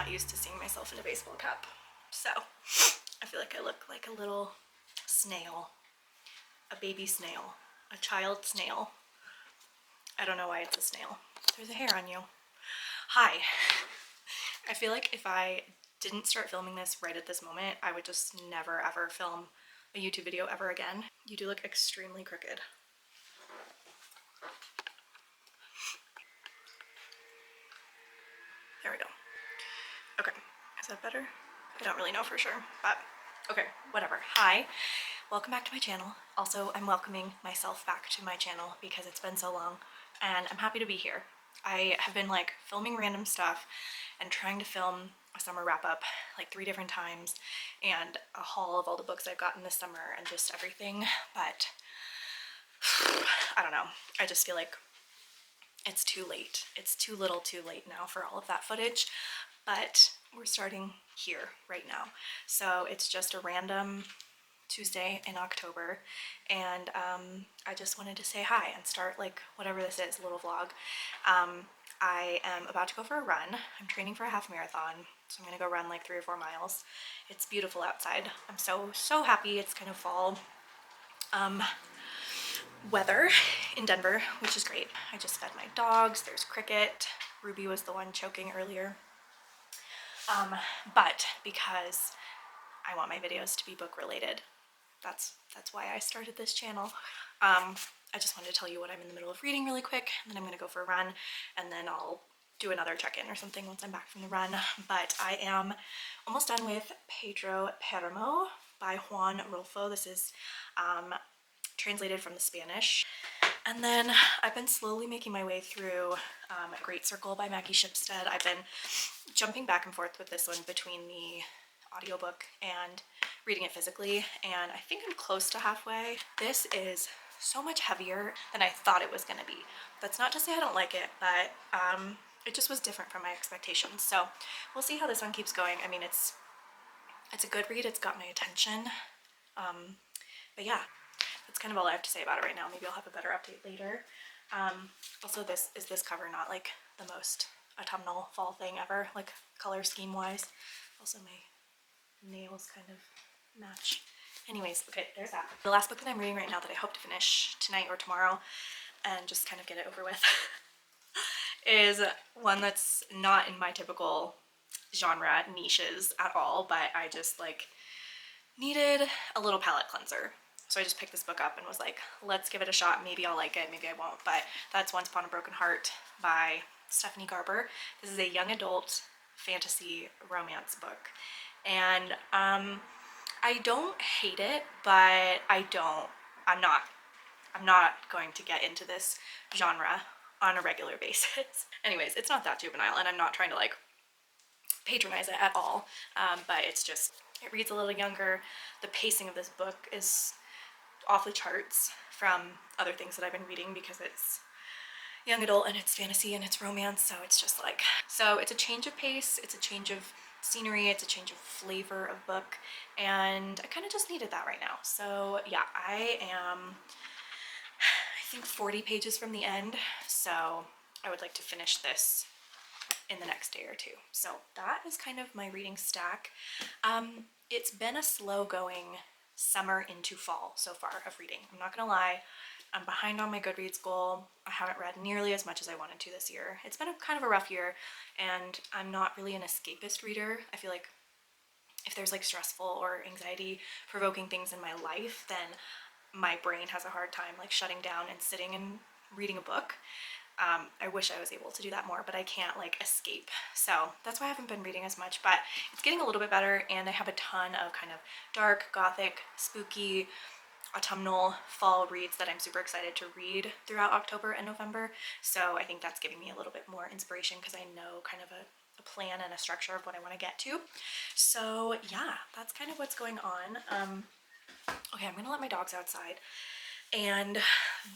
not used to seeing myself in a baseball cap. So I feel like I look like a little snail, a baby snail, a child snail. I don't know why it's a snail. There's a hair on you. Hi. I feel like if I didn't start filming this right at this moment, I would just never ever film a YouTube video ever again. You do look extremely crooked. There we go. Okay, is that better? I don't really know for sure, but okay, whatever. Hi, welcome back to my channel. Also, I'm welcoming myself back to my channel because it's been so long and I'm happy to be here. I have been like filming random stuff and trying to film a summer wrap up like 3 different times and a haul of all the books I've gotten this summer and just everything, but I don't know. I just feel like it's too late. It's too little too late now for all of that footage, but we're starting here right now. So it's just a random Tuesday in October, and I just wanted to say hi and start like whatever this is, a little vlog. I am about to go for a run. I'm training for a half marathon, so I'm gonna go run like 3 or 4 miles. It's beautiful outside. I'm so happy. It's kind of fall weather in Denver, which is great. I just fed my dogs. There's Cricket. Ruby was the one choking earlier. But because I want my videos to be book related, that's why I started this channel. I just wanted to tell you what I'm in the middle of reading really quick, and then I'm gonna go for a run, and then I'll do another check-in or something once I'm back from the run. But I am almost done with Pedro Páramo by Juan Rulfo. This is translated from the Spanish. And then I've been slowly making my way through Great Circle by Maggie Shipstead. I've been jumping back and forth with this one between the audiobook and reading it physically, and I think I'm close to halfway. This is so much heavier than I thought it was gonna be. That's not to say I don't like it, but it just was different from my expectations. So we'll see how this one keeps going. I mean, it's a good read. It's got my attention. But yeah, that's kind of all I have to say about it right now. Maybe I'll have a better update later. Also, this cover not like the most autumnal fall thing ever, like color scheme wise. Also, my nails kind of match. Anyways, okay, there's that. The last book that I'm reading right now that I hope to finish tonight or tomorrow and just kind of get it over with is one that's not in my typical genre niches at all, but I just like needed a little palette cleanser. So I just picked this book up and was like, let's give it a shot. Maybe I'll like it, maybe I won't. But that's Once Upon a Broken Heart by Stephanie Garber. This is a young adult fantasy romance book. And I don't hate it, but I'm not going to get into this genre on a regular basis. Anyways, it's not that juvenile, and I'm not trying to like patronize it at all, but it's just, it reads a little younger. The pacing of this book is off the charts from other things that I've been reading because it's young adult and it's fantasy and it's romance, so it's just like, so it's a change of pace, it's a change of scenery, it's a change of flavor of book, and I kind of just needed that right now. So yeah, I think 40 pages from the end, so I would like to finish this in the next day or two. So that is kind of my reading stack. It's been a slow going summer into fall so far of reading. I'm not gonna lie, I'm behind on my Goodreads goal. I haven't read nearly as much as I wanted to this year. It's been kind of a rough year, and I'm not really an escapist reader. I feel like if there's like stressful or anxiety provoking things in my life, then my brain has a hard time like shutting down and sitting and reading a book. I wish I was able to do that more, but I can't like escape. So that's why I haven't been reading as much, but it's getting a little bit better, and I have a ton of kind of dark, gothic, spooky, autumnal fall reads that I'm super excited to read throughout October and November. So I think that's giving me a little bit more inspiration because I know kind of a plan and a structure of what I want to get to. So yeah, that's kind of what's going on. Okay, I'm gonna let my dogs outside, and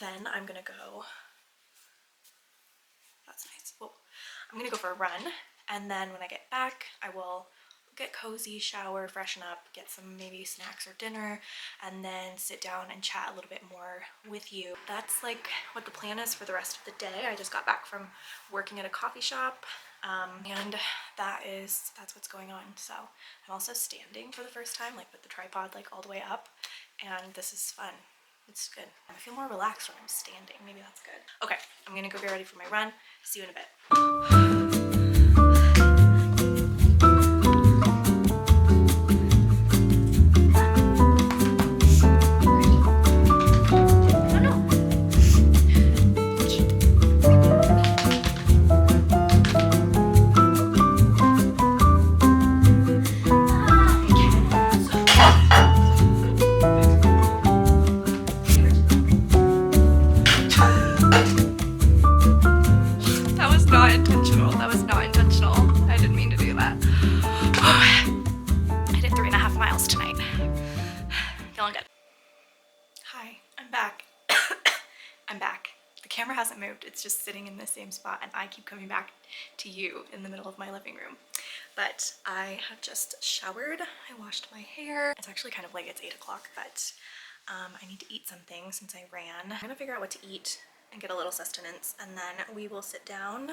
then I'm gonna go, that's nice. Well, I'm gonna go for a run, and then when I get back, I will get cozy, shower, freshen up, get some maybe snacks or dinner, and then sit down and chat a little bit more with you. That's like what the plan is for the rest of the day. I just got back from working at a coffee shop. And that's what's going on. So I'm also standing for the first time, like with the tripod like all the way up, and this is fun. It's good. I feel more relaxed when I'm standing. Maybe that's good. Okay, I'm gonna go get ready for my run. See you in a bit. That was not intentional. That was not intentional. I didn't mean to do that. I did 3.5 miles tonight. Feeling good. Hi, I'm back. I'm back. The camera hasn't moved. It's just sitting in the same spot, and I keep coming back to you in the middle of my living room. But I have just showered. I washed my hair. It's actually kind of late. It's 8 o'clock, but I need to eat something since I ran. I'm gonna figure out what to eat and get a little sustenance, and then we will sit down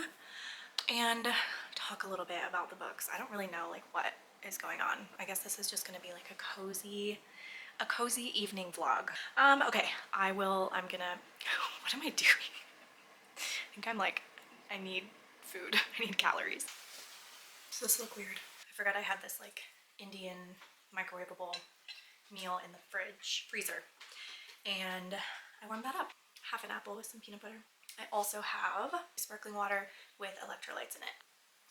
and talk a little bit about the books. I don't really know like what is going on. I guess this is just gonna be like a cozy evening vlog. Okay, I'm gonna, what am I doing? I think I'm like, I need food, I need calories. Does this look weird? I forgot I had this like Indian microwavable meal in the freezer, and I warmed that up. Half an apple with some peanut butter. I also have sparkling water with electrolytes in it.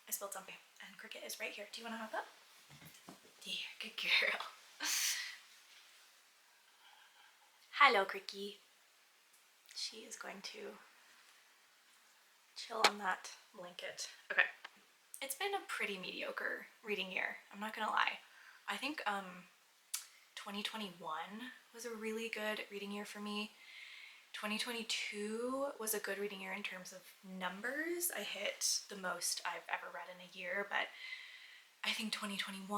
I spilled something, and Cricket is right here. Do you want to have that? Yeah, good girl. Hello, Cricky. She is going to chill on that blanket. Okay. It's been a pretty mediocre reading year. I'm not gonna lie. I think 2021 was a really good reading year for me. 2022 was a good reading year in terms of numbers. I hit the most I've ever read in a year, but I think 2021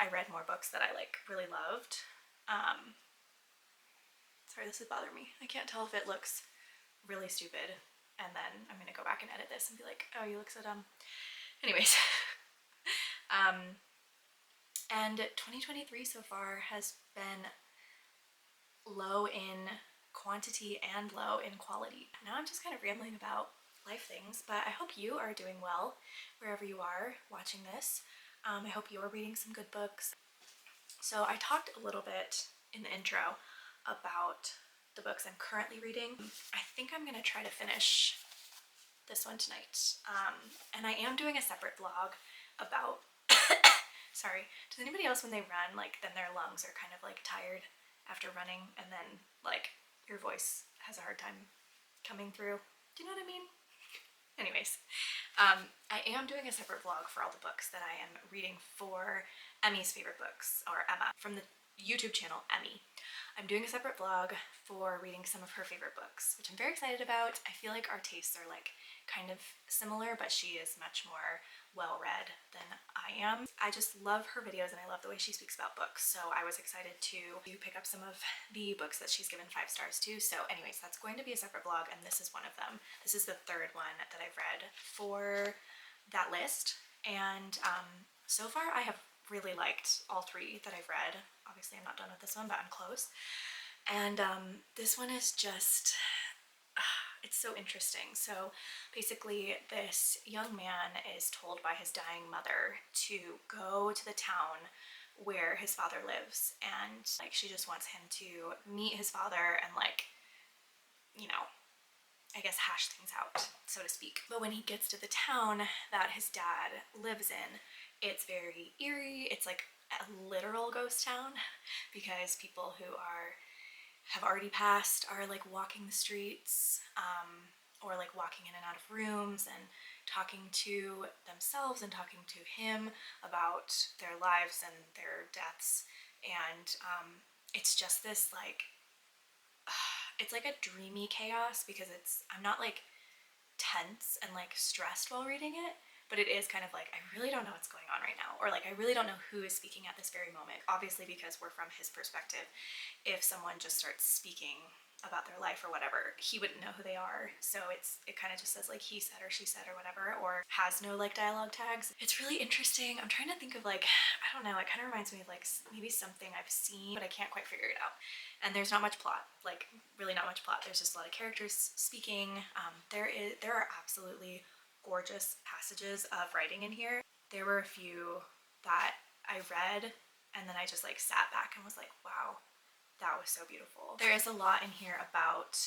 I read more books that I like really loved. Sorry, this is bothering me. I can't tell if it looks really stupid, and then I'm gonna go back and edit this and be like, oh, you look so dumb. Anyways. And 2023 so far has been low in quantity and low in quality. Now I'm just kind of rambling about life things, but I hope you are doing well wherever you are watching this. I hope you're reading some good books. So I talked a little bit in the intro about the books I'm currently reading. I think I'm gonna try to finish this one tonight. And I am doing a separate vlog about, sorry, does anybody else when they run, like then their lungs are kind of like tired after running, and then like your voice has a hard time coming through? Do you know what I mean? Anyways, I am doing a separate vlog for all the books that I am reading for Emmy's favorite books, or Emma, from the YouTube channel Emmy. I'm doing a separate vlog for reading some of her favorite books, which I'm very excited about. I feel like our tastes are like kind of similar, but she is much more well-read than I am. I just love her videos, and I love the way she speaks about books, so I was excited to pick up some of the books that she's given 5 stars to. So anyways, that's going to be a separate vlog, and this is one of them. This is the third one that I've read for that list, and so far I have really liked all 3 that I've read. Obviously I'm not done with this one, but I'm close. And this one is just, it's so interesting. So basically this young man is told by his dying mother to go to the town where his father lives, and like she just wants him to meet his father and like, you know, I guess hash things out, so to speak. But when he gets to the town that his dad lives in, it's very eerie. It's like a literal ghost town, because people who have already passed are like walking the streets, or like walking in and out of rooms and talking to themselves and talking to him about their lives and their deaths. And it's just this like, it's like a dreamy chaos, because I'm not like tense and like stressed while reading it, but it is kind of like, I really don't know what's going on right now, or like I really don't know who is speaking at this very moment. Obviously, because we're from his perspective, if someone just starts speaking about their life or whatever, he wouldn't know who they are. So it kind of just says like he said or she said or whatever, or has no like dialogue tags. It's really interesting. I'm trying to think of like, I don't know, it kind of reminds me of like maybe something I've seen, but I can't quite figure it out. And there's not much plot, like really not much plot. There's just a lot of characters speaking. There are absolutely gorgeous passages of writing in here. There were a few that I read and then I just like sat back and was like, wow, that was so beautiful. There is a lot in here about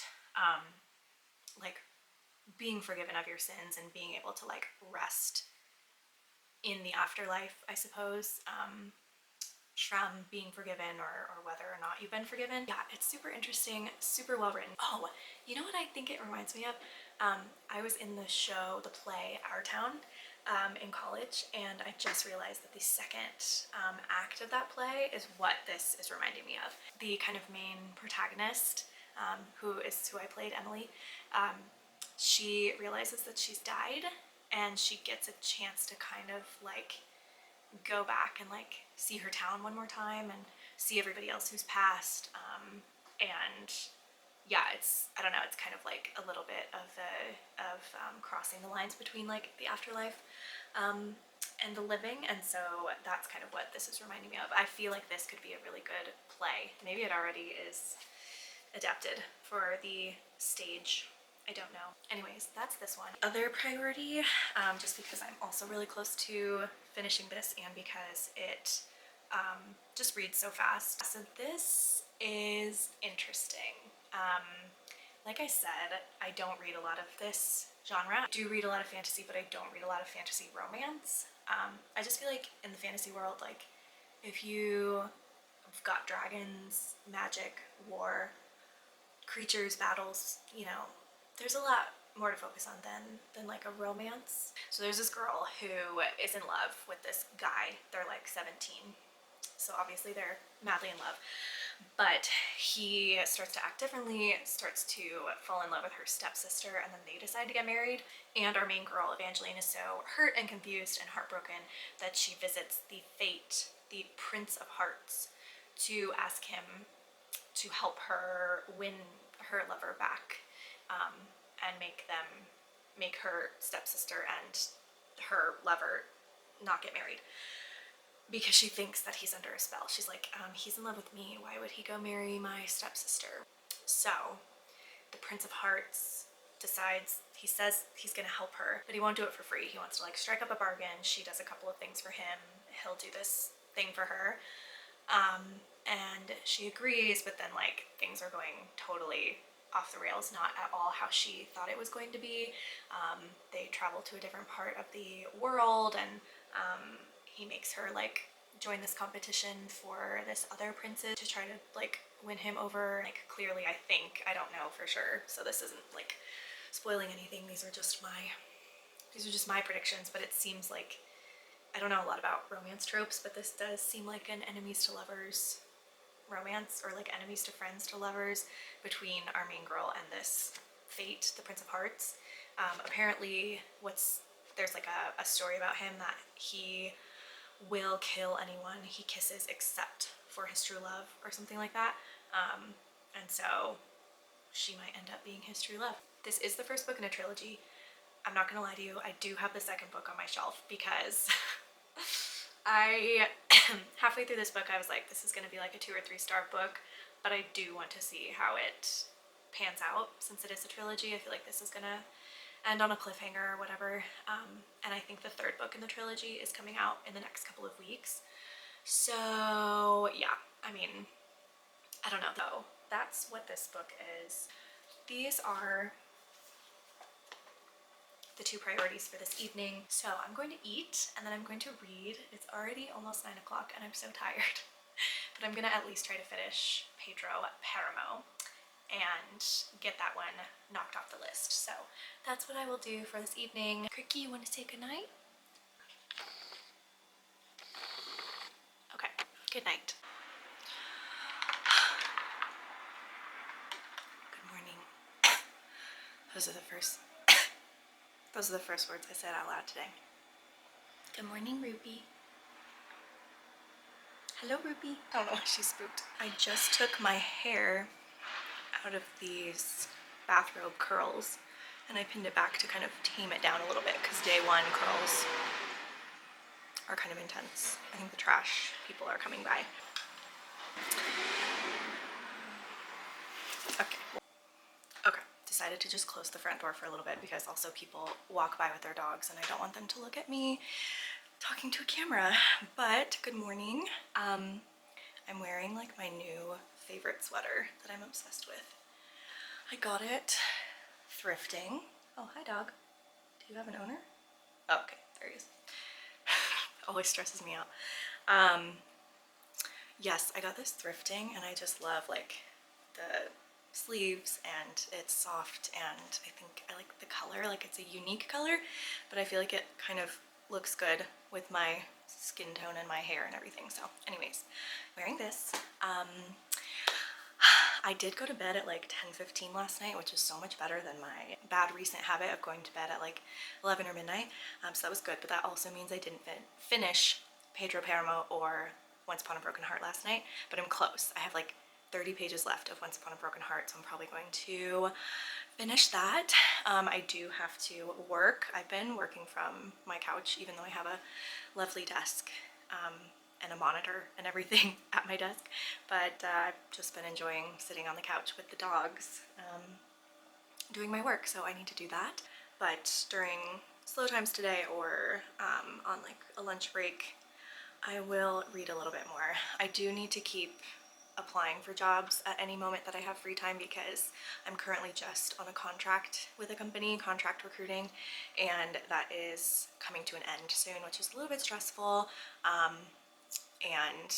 like being forgiven of your sins and being able to like rest in the afterlife, I suppose, from being forgiven or whether or not you've been forgiven. Yeah, it's super interesting, super well written. Oh, you know what I think it reminds me of? I was in the show, the play, Our Town, in college, and I just realized that the second act of that play is what this is reminding me of. The kind of main protagonist, who I played, Emily, she realizes that she's died and she gets a chance to kind of like go back and like see her town one more time and see everybody else who's passed. And yeah, I don't know, it's kind of like a little bit of crossing the lines between like the afterlife and the living, and so that's kind of what this is reminding me of. I feel like this could be a really good play. Maybe it already is adapted for the stage. I don't know. Anyways, that's this one. Other priority, just because I'm also really close to finishing this and because it just reads so fast. So this is interesting. Like I said, I don't read a lot of this genre. I do read a lot of fantasy, but I don't read a lot of fantasy romance. I just feel like in the fantasy world, like if you've got dragons, magic, war, creatures, battles, you know, there's a lot more to focus on than like a romance. So there's this girl who is in love with this guy. They're like 17. So obviously they're madly in love. But he starts to act differently, starts to fall in love with her stepsister, and then they decide to get married. And our main girl, Evangeline, is so hurt and confused and heartbroken that she visits the Fate, the Prince of Hearts, to ask him to help her win her lover back, and make her stepsister and her lover not get married, because she thinks that he's under a spell. She's like, he's in love with me, why would he go marry my stepsister? So the Prince of Hearts decides, he says he's gonna help her, but he won't do it for free. He wants to like strike up a bargain. She does a couple of things for him, he'll do this thing for her, and she agrees, but then like things are going totally off the rails, not at all how she thought it was going to be. They travel to a different part of the world, and he makes her like join this competition for this other princess to try to like win him over. Like clearly, I don't know for sure, so this isn't like spoiling anything. These are just my predictions, but it seems like I don't know a lot about romance tropes, but this does seem like an enemies to lovers romance, or like enemies to friends to lovers, between our main girl and this Fate, the Prince of Hearts. Apparently there's like a story about him that he will kill anyone he kisses except for his true love or something like that. And so she might end up being his true love. This is the first book in a trilogy. I'm not gonna lie to you, I do have the second book on my shelf because I halfway through this book I was like, this is gonna be like a 2 or 3 star book, but I do want to see how it pans out since it is a trilogy. I feel like this is gonna end on a cliffhanger or whatever. And I think the third book in the trilogy is coming out in the next couple of weeks. So yeah, I mean, I don't know though. That's what this book is. These are the 2 priorities for this evening. So I'm going to eat and then I'm going to read. It's already almost 9 o'clock and I'm so tired. But I'm gonna at least try to finish Pedro Páramo and get that one knocked off the list. So that's what I will do for this evening. Cricky, you want to say goodnight? Okay, good night. Good morning. Those are the first words I said out loud today. Good morning, Ruby. Hello, Ruby. I don't know why she's spooked. I just took my hair out of these bathrobe curls, and I pinned it back to kind of tame it down a little bit because day one curls are kind of intense. I think the trash people are coming by. Okay, decided to just close the front door for a little bit because also people walk by with their dogs and I don't want them to look at me talking to a camera. But good morning. I'm wearing like my new favorite sweater that I'm obsessed with. I got it thrifting. Oh, hi dog. Do you have an owner? Oh, okay, there he is. Always stresses me out. Yes, I got this thrifting and I just love like the sleeves and it's soft and I think I like the color, like it's a unique color, but I feel like it kind of looks good with my skin tone and my hair and everything. So anyways, wearing this. I did go to bed at like 10:15 last night, which was so much better than my bad recent habit of going to bed at like 11 or midnight. So that was good, but that also means I didn't finish Pedro Páramo or Once Upon a Broken Heart last night, but I'm close. I have like 30 pages left of Once Upon a Broken Heart, so I'm probably going to finish that. I do have to work. I've been working from my couch, even though I have a lovely desk and a monitor and everything at my desk, but I've just been enjoying sitting on the couch with the dogs doing my work, so I need to do that. But during slow times today or on like a lunch break, I will read a little bit more. I do need to keep applying for jobs at any moment that I have free time because I'm currently just on a contract with a company, contract recruiting, and that is coming to an end soon, which is a little bit stressful. And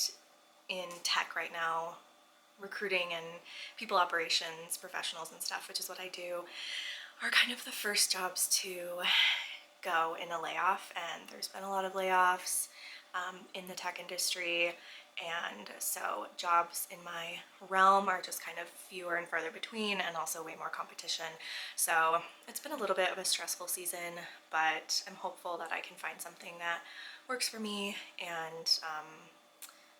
in tech right now, recruiting and people operations professionals and stuff, which is what I do, are kind of the first jobs to go in a layoff, and there's been a lot of layoffs in the tech industry, and so jobs in my realm are just kind of fewer and farther between, and also way more competition. So it's been a little bit of a stressful season, but I'm hopeful that I can find something that works for me and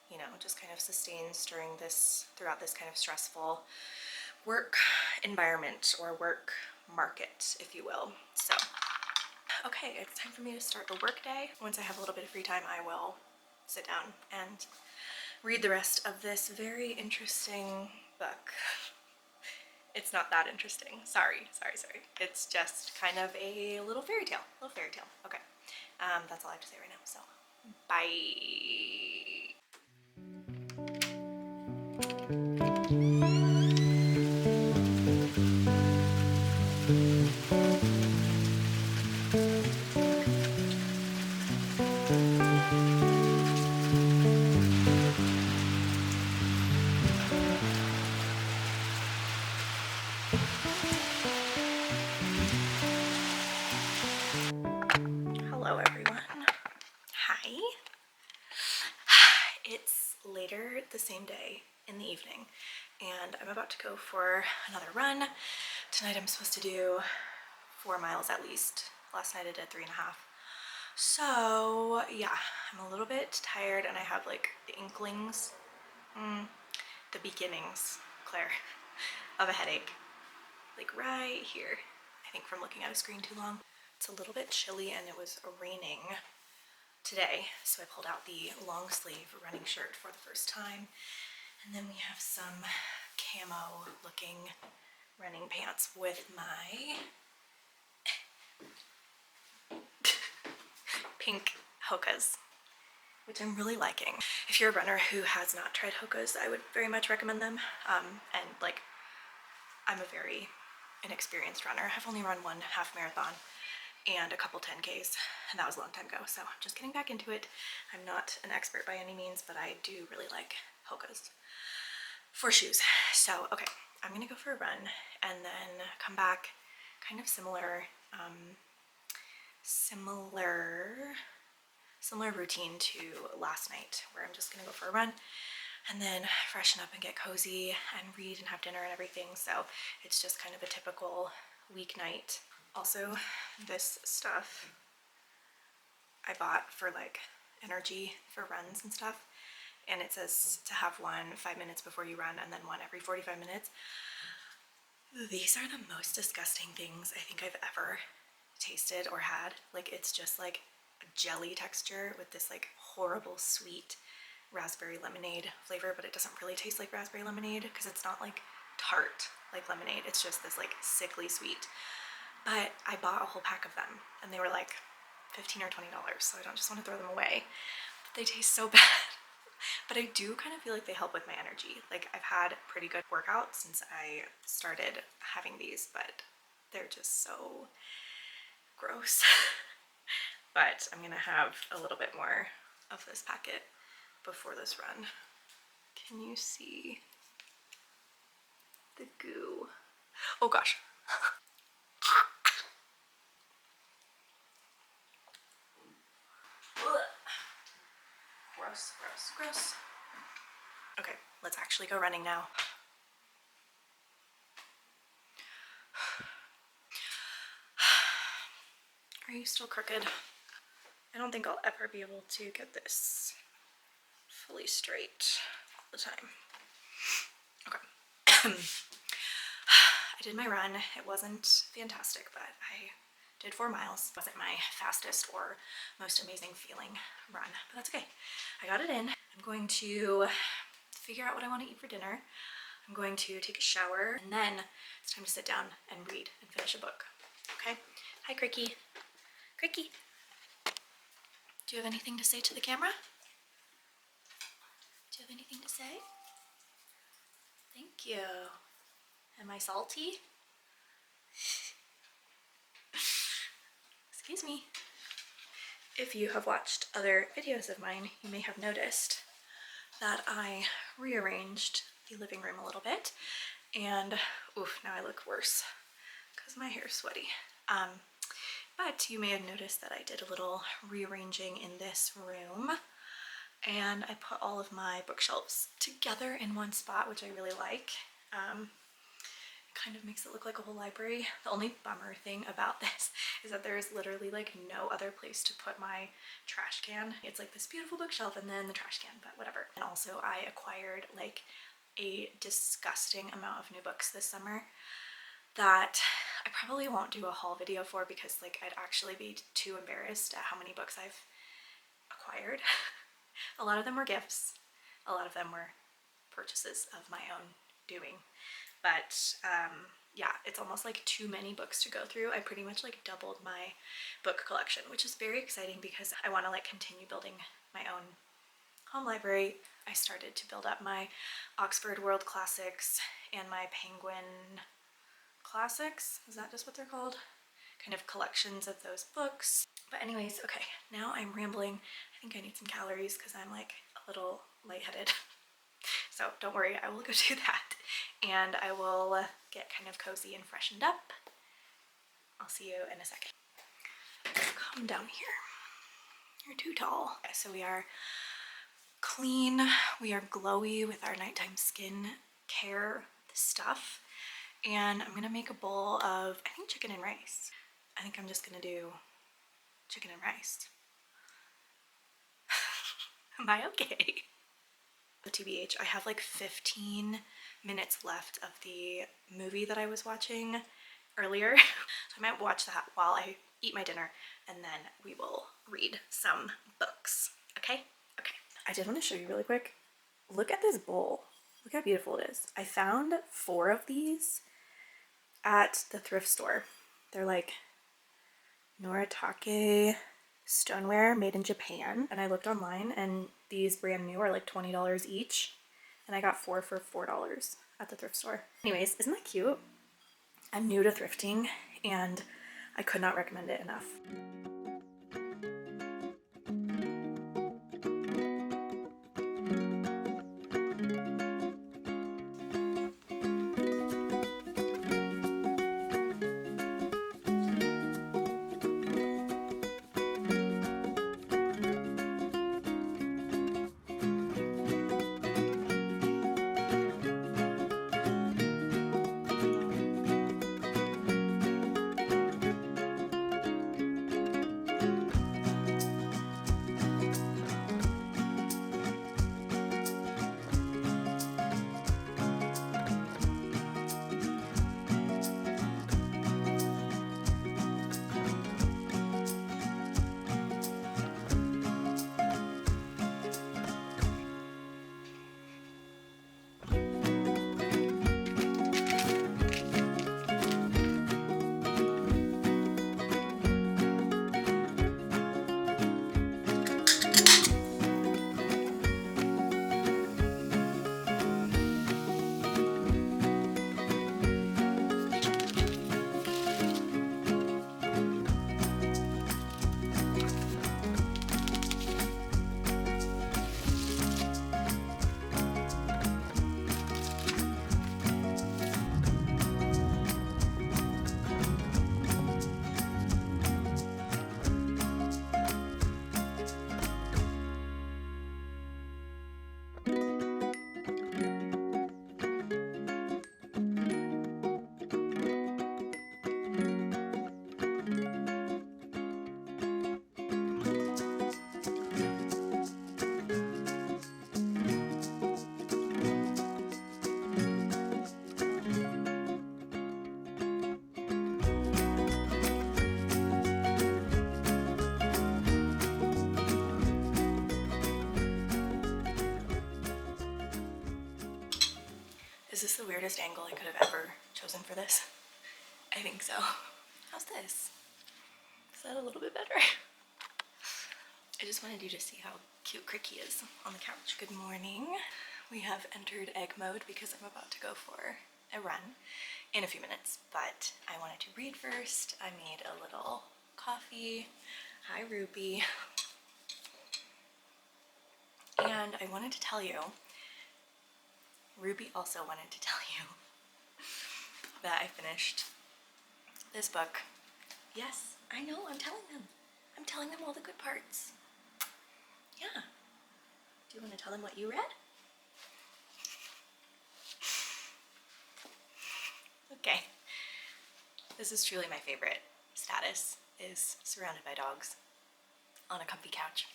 you know, just kind of sustains throughout this kind of stressful work environment or work market, if you will. So okay, it's time for me to start the work day. Once I have a little bit of free time, I will sit down and read the rest of this very interesting book. It's not that interesting. Sorry. It's just kind of a little fairy tale. Okay. That's all I have to say right now. So, bye. Hello, everyone. Hi. It's later the same day in the evening, and I'm about to go for another run. Tonight I'm supposed to do 4 miles at least. Last night I did 3.5. So yeah, I'm a little bit tired and I have like the inklings, the beginnings, Claire, of a headache. Like right here, I think from looking at a screen too long. It's a little bit chilly and it was raining today, so I pulled out the long sleeve running shirt for the first time. And then we have some camo looking running pants with my pink Hokas, which I'm really liking. If you're a runner who has not tried Hokas, I would very much recommend them. And like, I'm a very inexperienced runner. I've only run one half marathon and a couple 10Ks, and that was a long time ago, so I'm just getting back into it. I'm not an expert by any means, but I do really like Hokas for shoes. So okay, I'm gonna go for a run and then come back kind of similar routine to last night, where I'm just gonna go for a run and then freshen up and get cozy and read and have dinner and everything. So it's just kind of a typical weeknight. Also, this stuff I bought for like energy for runs and stuff, and it says to have one 5 minutes before you run and then one every 45 minutes. These are the most disgusting things I think I've ever tasted or had. Like, it's just like a jelly texture with this like horrible sweet raspberry lemonade flavor, but it doesn't really taste like raspberry lemonade because it's not like tart like lemonade. It's just this like sickly sweet. But I bought a whole pack of them and they were like $15 or $20, so I don't just want to throw them away. But they taste so bad. But I do kind of feel like they help with my energy. Like, I've had pretty good workout since I started having these, but they're just so gross. But I'm gonna have a little bit more of this packet before this run. Can you see the goo? Oh gosh. Gross, gross, gross. Okay, let's actually go running now. Are you still crooked? I don't think I'll ever be able to get this fully straight all the time. Okay. I did my run. It wasn't fantastic, but I did 4 miles. It wasn't my fastest or most amazing feeling run, but that's okay. I got it in. I'm going to figure out what I want to eat for dinner. I'm going to take a shower, and then it's time to sit down and read and finish a book. Okay? Hi, Cricky. Cricky. Do you have anything to say to the camera? Do you have anything to say? Thank you. Am I salty? Excuse me. If you have watched other videos of mine, you may have noticed that I rearranged the living room a little bit, and oof, now I look worse because my hair's sweaty. But you may have noticed that I did a little rearranging in this room, and I put all of my bookshelves together in one spot, which I really like. It kind of makes it look like a whole library. The only bummer thing about this is that there is literally like no other place to put my trash can. It's like this beautiful bookshelf and then the trash can, but whatever. And also I acquired like a disgusting amount of new books this summer that I probably won't do a haul video for because like I'd actually be too embarrassed at how many books I've acquired. A lot of them were gifts. A lot of them were purchases of my own doing. But yeah, it's almost like too many books to go through. I pretty much like doubled my book collection, which is very exciting because I want to like continue building my own home library. I started to build up my Oxford World Classics and my Penguin Classics. Is that just what they're called? Kind of collections of those books. But anyways, okay, now I'm rambling. I think I need some calories because I'm like a little lightheaded. So don't worry, I will go do that, and I will get kind of cozy and freshened up. I'll see you in a second. Come down here. You're too tall. Okay, so we are clean, we are glowy with our nighttime skin care stuff, and I'm gonna make a bowl of, I think, chicken and rice. I think I'm just gonna do chicken and rice. Am I okay? TBH, I have like 15 minutes left of the movie that I was watching earlier. So I might watch that while I eat my dinner, and then we will read some books. Okay? Okay. I did want to show you really quick. Look at this bowl. Look how beautiful it is. I found 4 of these at the thrift store. They're like Noritake stoneware made in Japan, and I looked online and these brand new are like $20 each, and I got 4 for $4 at the thrift store. Anyways, isn't that cute? I'm new to thrifting and I could not recommend it enough. Is this the weirdest angle I could have ever chosen for this? I think so. How's this? Is that a little bit better? I just wanted you to see how cute Cricky is on the couch. Good morning. We have entered egg mode because I'm about to go for a run in a few minutes, but I wanted to read first. I made a little coffee. Hi, Ruby. And I wanted to tell you, Ruby also wanted to tell you that I finished this book. Yes, I know, I'm telling them. I'm telling them all the good parts. Yeah. Do you want to tell them what you read? Okay. This is truly my favorite status, is surrounded by dogs on a comfy couch.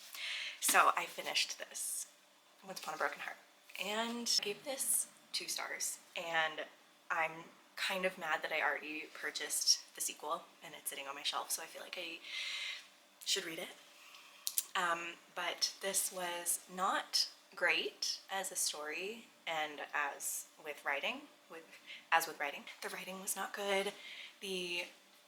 So I finished this, Once Upon a Broken Heart, and gave this 2 stars. And I'm kind of mad that I already purchased the sequel and it's sitting on my shelf, so I feel like I should read it. But this was not great as a story and as with writing. The writing was not good. The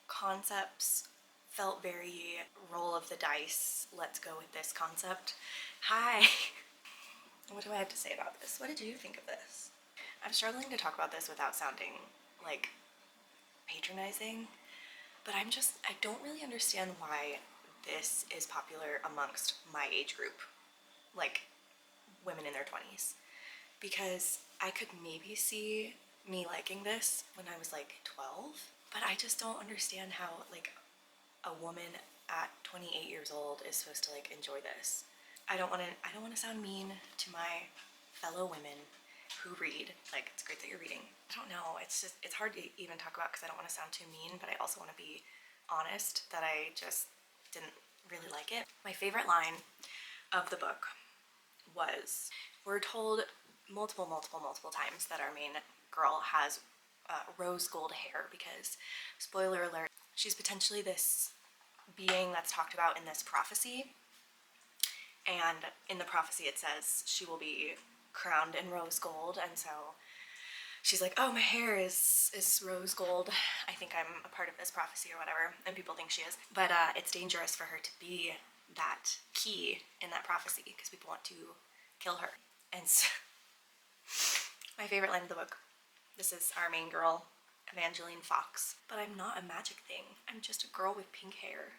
concepts felt very roll of the dice. Let's go with this concept. Hi. What do I have to say about this? What did you think of this? I'm struggling to talk about this without sounding like patronizing, but I don't really understand why this is popular amongst my age group, like women in their 20s, because I could maybe see me liking this when I was like 12, but I just don't understand how like a woman at 28 years old is supposed to like enjoy this. I don't want to sound mean to my fellow women who read. Like, it's great that you're reading. I don't know, it's hard to even talk about because I don't want to sound too mean, but I also want to be honest that I just didn't really like it. My favorite line of the book was, we're told multiple times that our main girl has rose gold hair because, spoiler alert, she's potentially this being that's talked about in this prophecy. And in the prophecy it says she will be crowned in rose gold, and so she's like, oh, my hair is rose gold. I think I'm a part of this prophecy or whatever, and people think she is. But it's dangerous for her to be that key in that prophecy because people want to kill her. And so, my favorite line of the book, this is our main girl, Evangeline Fox. But I'm not a magic thing. I'm just a girl with pink hair.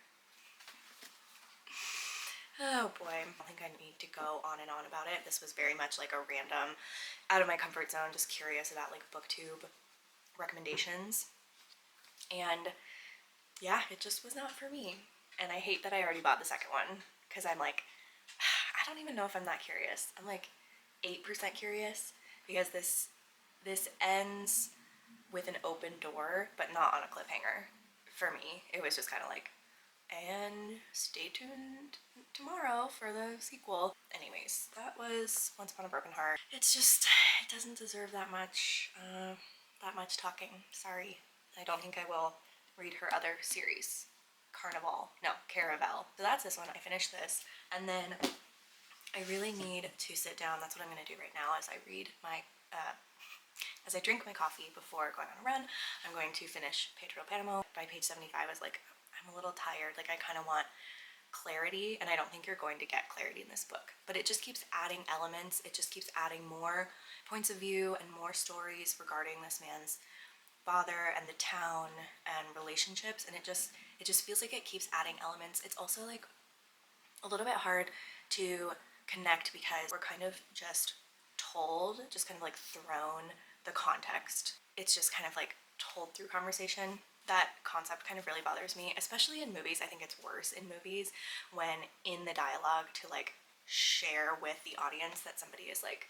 Oh boy, I don't think I need to go on and on about it. This was very much like a random, out of my comfort zone, just curious about like booktube recommendations. And yeah, it just was not for me. And I hate that I already bought the second one because I'm like, I don't even know if I'm that curious. I'm like 8% curious because this ends with an open door, but not on a cliffhanger. For me, it was just kind of like, and stay tuned tomorrow for the sequel. Anyways, that was Once Upon a Broken Heart. It's just, it doesn't deserve that much talking. Sorry. I don't think I will read her other series. Caravel. So that's this one. I finished this. And then I really need to sit down. That's what I'm going to do right now as I read my, as I drink my coffee before going on a run. I'm going to finish Pedro Páramo. By page 75, I was like, I'm a little tired, like I kind of want clarity, and I don't think you're going to get clarity in this book, but it just keeps adding elements. It just keeps adding more points of view and more stories regarding this man's father and the town and relationships, and it just feels like it keeps adding elements. It's also like a little bit hard to connect because we're kind of just told, just kind of like thrown the context. It's just kind of like told through conversation. That concept kind of really bothers me, especially in movies. I think it's worse in movies when in the dialogue to like share with the audience that somebody is like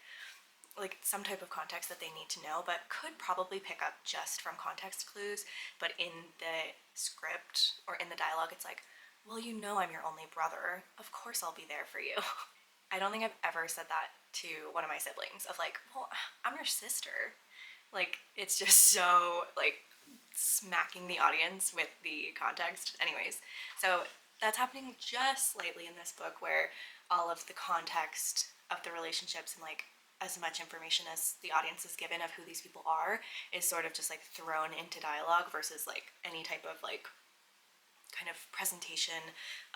some type of context that they need to know, but could probably pick up just from context clues. But in the script or in the dialogue, it's like, well, you know, I'm your only brother. Of course I'll be there for you. I don't think I've ever said that to one of my siblings of like, well, I'm your sister. Like, it's just so like smacking the audience with the context. Anyways, so that's happening just slightly in this book where all of the context of the relationships and like as much information as the audience is given of who these people are is sort of just like thrown into dialogue versus like any type of like kind of presentation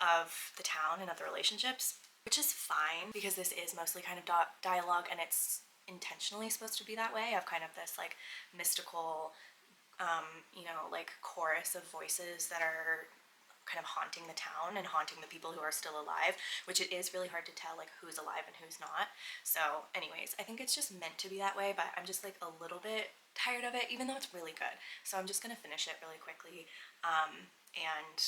of the town and of the relationships, which is fine because this is mostly kind of dialogue, and it's intentionally supposed to be that way, of kind of this like mystical you know, like chorus of voices that are kind of haunting the town and haunting the people who are still alive, which it is really hard to tell like who's alive and who's not. So anyways, I think it's just meant to be that way, but I'm just like a little bit tired of it, even though it's really good. So I'm just gonna finish it really quickly and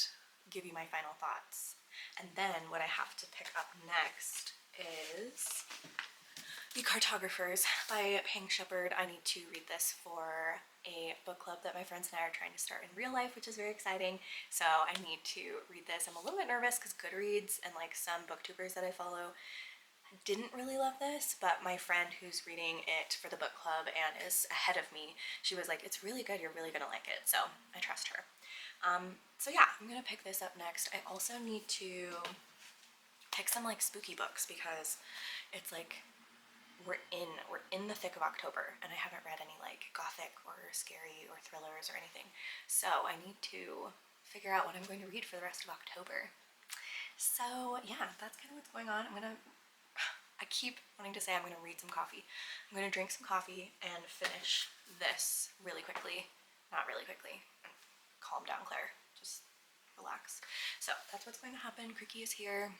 give you my final thoughts. And then what I have to pick up next is The Cartographers by Pang Shepherd. I need to read this for a book club that my friends and I are trying to start in real life, which is very exciting. So I need to read this. I'm a little bit nervous because Goodreads and like some booktubers that I follow didn't really love this, but my friend who's reading it for the book club and is ahead of me, she was like, it's really good, you're really gonna like it. So I trust her. So yeah, I'm gonna pick this up next. I also need to pick some like spooky books because it's like we're in the thick of October and I haven't read any like gothic or scary or thrillers or anything. So I need to figure out what I'm going to read for the rest of October. So yeah, that's kind of what's going on. I keep wanting to say I'm gonna read some coffee. I'm gonna drink some coffee and finish this really quickly. Not really quickly. Calm down, Claire. Just relax. So that's what's going to happen. Creaky is here.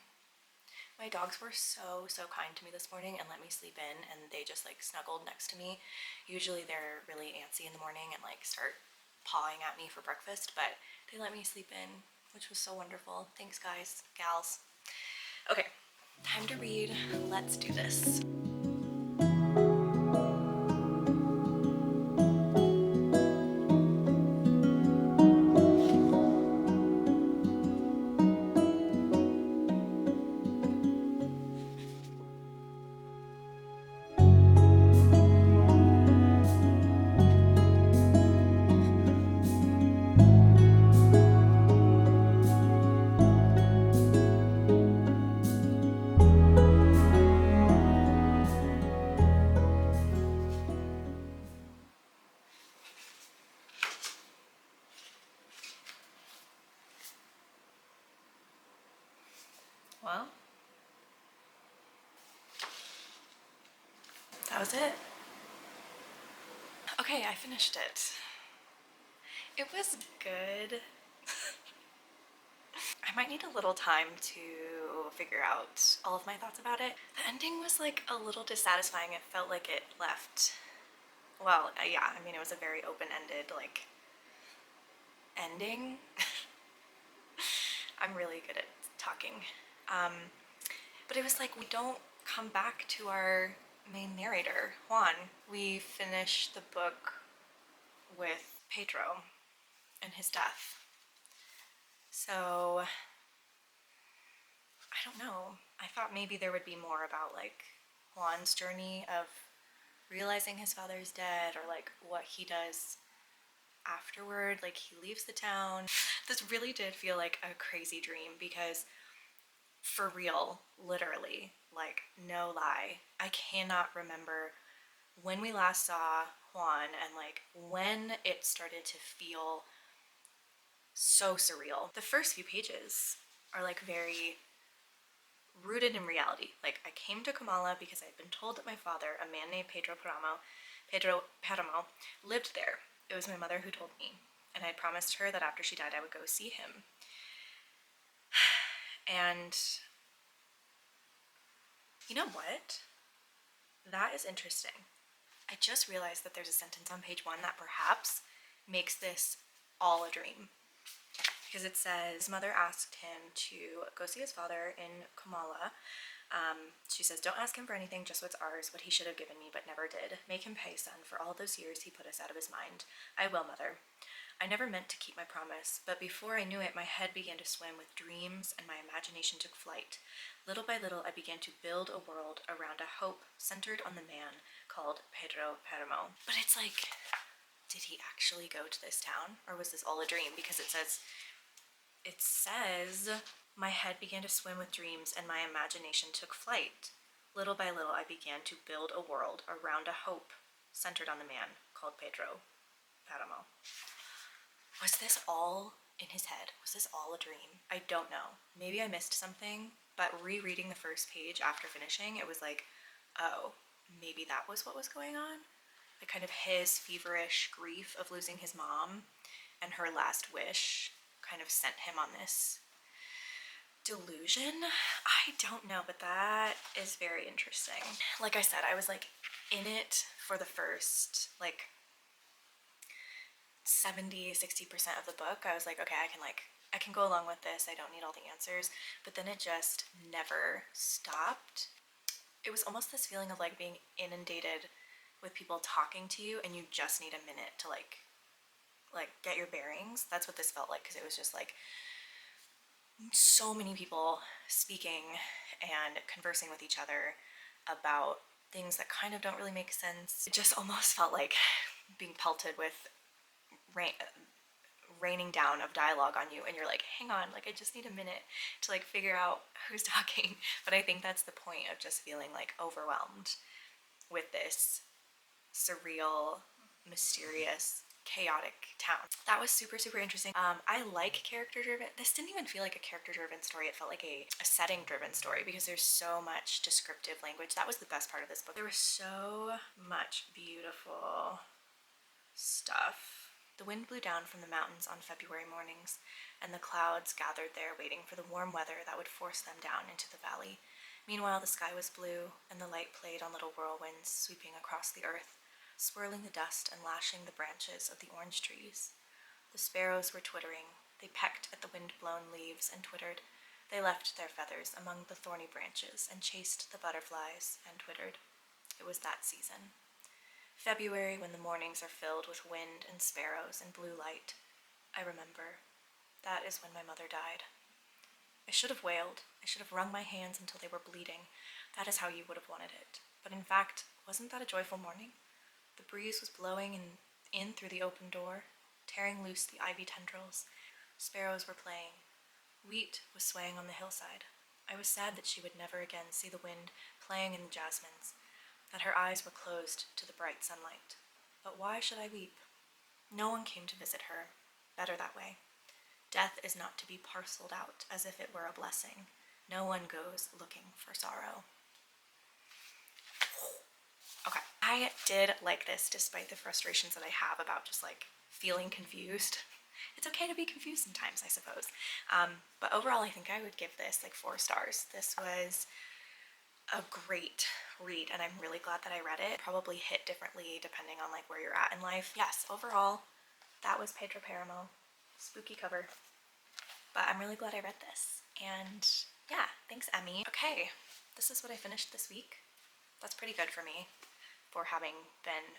My dogs were so kind to me this morning and let me sleep in, and they just like snuggled next to me. Usually they're really antsy in the morning and like start pawing at me for breakfast, but they let me sleep in, which was so wonderful. Thanks guys, gals. Okay, time to read. Let's do this. Well, that was it. Okay, I finished it. It was good. I might need a little time to figure out all of my thoughts about it. The ending was like a little dissatisfying. It felt like it left, well, yeah, I mean, it was a very open-ended like ending. I'm really good at talking. But it was like we don't come back to our main narrator, Juan. We finish the book with Pedro and his death. So I don't know. I thought maybe there would be more about like Juan's journey of realizing his father's dead, or like what he does afterward. Like he leaves the town. This really did feel like a crazy dream because for real, literally, like no lie, I cannot remember when we last saw Juan and like when it started to feel so surreal. The first few pages are like very rooted in reality. Like I came to Kamala because I'd been told that my father, a man named Pedro Páramo, lived there. It was my mother who told me, and I'd promised her that after she died I would go see him. And you know what? That is interesting. I just realized that there's a sentence on page 1 that perhaps makes this all a dream. Because it says, his mother asked him to go see his father in Kamala. She says, don't ask him for anything, just what's ours, what he should have given me but never did. Make him pay, son, for all those years he put us out of his mind. I will, mother. I never meant to keep my promise, but before I knew it, my head began to swim with dreams and my imagination took flight. Little by little, I began to build a world around a hope centered on the man called Pedro Páramo. But it's like, did he actually go to this town, or was this all a dream? Because it says, my head began to swim with dreams and my imagination took flight. Little by little, I began to build a world around a hope centered on the man called Pedro, páramo. Was this all in his head? Was this all a dream? I don't know. Maybe I missed something, but rereading the first page after finishing, it was like, oh, maybe that was what was going on? Like kind of his feverish grief of losing his mom and her last wish kind of sent him on this delusion. I don't know, but that is very interesting. Like I said, I was like in it for the first like 70-60% of the book. I was like, okay, I can go along with this. I don't need all the answers. But then it just never stopped. It was almost this feeling of like being inundated with people talking to you and you just need a minute to like get your bearings. That's what this felt like, because it was just like so many people speaking and conversing with each other about things that kind of don't really make sense. It just almost felt like being pelted with raining down of dialogue on you, and you're like, hang on, like I just need a minute to like figure out who's talking. But I think that's the point of just feeling like overwhelmed with this surreal, mysterious, chaotic town. That was super, super interesting. I like character-driven. This didn't even feel like a character-driven story. It felt like a setting-driven story, because there's so much descriptive language. That was the best part of this book. There was so much beautiful stuff. The wind blew down from the mountains on February mornings, and the clouds gathered there waiting for the warm weather that would force them down into the valley. Meanwhile, the sky was blue, and the light played on little whirlwinds sweeping across the earth, swirling the dust and lashing the branches of the orange trees. The sparrows were twittering. They pecked at the wind-blown leaves and twittered. They left their feathers among the thorny branches and chased the butterflies and twittered. It was that season. February, when the mornings are filled with wind and sparrows and blue light. I remember. That is when my mother died. I should have wailed. I should have wrung my hands until they were bleeding. That is how you would have wanted it. But in fact, wasn't that a joyful morning? The breeze was blowing in through the open door, tearing loose the ivy tendrils. Sparrows were playing. Wheat was swaying on the hillside. I was sad that she would never again see the wind playing in the jasmines, that her eyes were closed to the bright sunlight. But why should I weep? No one came to visit her. Better that way. Death is not to be parceled out as if it were a blessing. No one goes looking for sorrow. Okay, I did like this despite the frustrations that I have about just like feeling confused. It's okay to be confused sometimes, I suppose. But overall, I think I would give this like 4 stars. This was a great read, and I'm really glad that I read it. Probably hit differently depending on like where you're at in life. Yes, overall, that was Pedro Páramo. Spooky cover. But I'm really glad I read this. And yeah, thanks, Emmy. Okay, this is what I finished this week. That's pretty good for me, for having been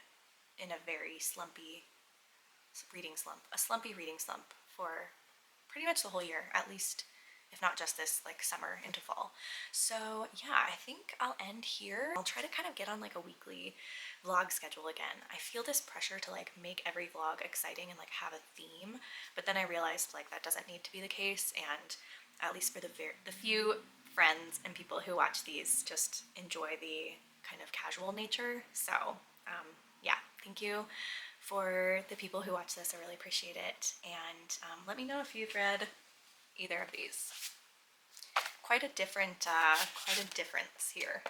in a very slumpy reading slump for pretty much the whole year, at least, if not just this like summer into fall. So yeah, I think I'll end here. I'll try to kind of get on like a weekly vlog schedule again. I feel this pressure to like make every vlog exciting and like have a theme, but then I realized like that doesn't need to be the case, and at least for the few friends and people who watch these just enjoy the kind of casual nature. So yeah, thank you for the people who watch this. I really appreciate it, and let me know if you've read either of these. Quite a difference here.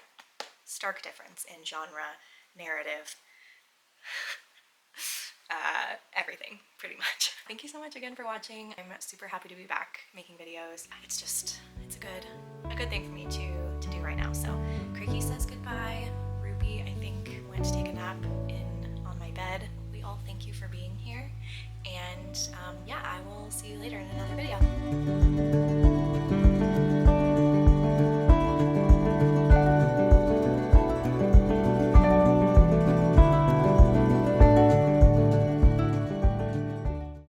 Stark difference in genre, narrative, everything, pretty much. Thank you so much again for watching. I'm super happy to be back making videos. It's a good thing for me to do right now. So Cricky says goodbye. Ruby, I think, went to take a nap on my bed. We all thank you for being here. And yeah, I will see you later in another video.